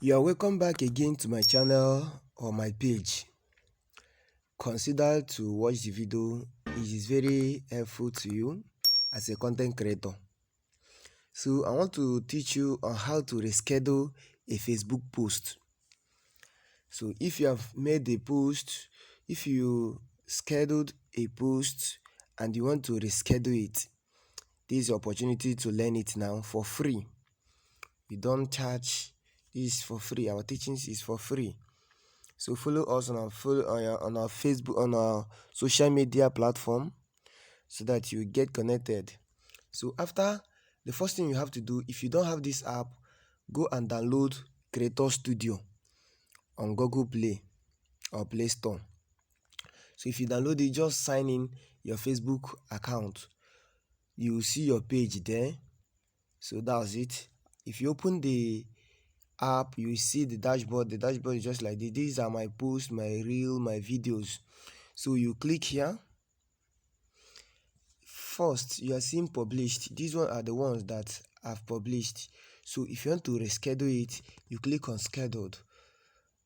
You are welcome back again to my channel or my page. Consider to watch the video. It is very helpful to you as a content creator. So I want to teach you on how to reschedule a Facebook post. So if you have made a post, if you scheduled a post and you want to reschedule it, this is your opportunity to learn it now for free. We don't charge. This is for free. Our teachings is for free. So follow us on our Facebook, on our social media platform, so that you get connected. So after, the first thing you have to do, if you don't have this app, go and download Creator Studio on Google Play or Play Store. So if you download it, just sign in your Facebook account. You will see your page there. So that's it. If you open the app, you see the dashboard. The dashboard is just like this. These are my posts, my reel, my videos. So you click here. First, you are seeing published. These ones are the ones that I've published. So if you want to reschedule it, you click on scheduled.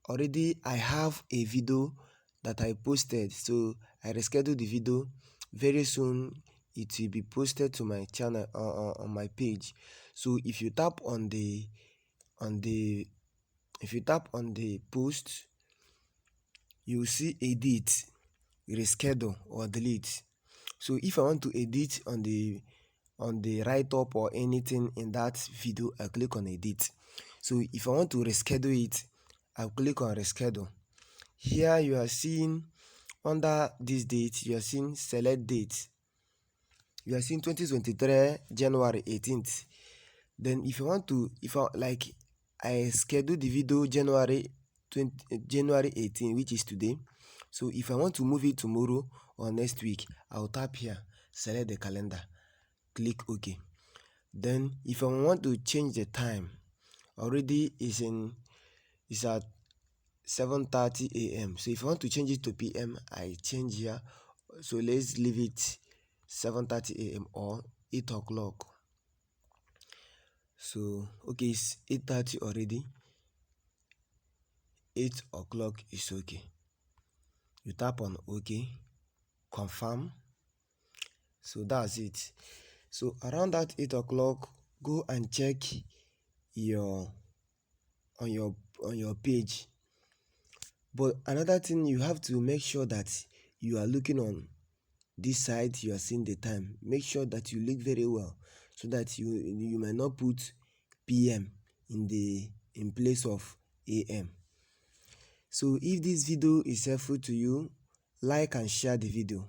Already I have a video that I posted, so I rescheduled the video. Very soon it will be posted to my channel on my page. So if you tap on the post, you will see edit, reschedule or delete. So if I want to edit on the write-up or anything in that video, I click on edit. So if I want to reschedule it, I'll click on reschedule. Here you are seeing under this date, you are seeing select date. You are seeing 2023 January 18th. Then if I schedule the video January 18, which is today. So if I want to move it tomorrow or next week, I'll tap here, select the calendar, click OK. Then if I want to change the time, already is at 7:30 a.m. So if I want to change it to p.m., I change here. So let's leave it 7:30 a.m. or 8 o'clock. So okay, it's 8:30 already. 8 o'clock is okay. You tap on OK, confirm. So that's it. So around that 8 o'clock, go and check on your page. But another thing, you have to make sure that you are looking on this side. You are seeing the time. Make sure that you look very well, so that you might not put PM in place of AM. So if this video is helpful to you, like and share the video.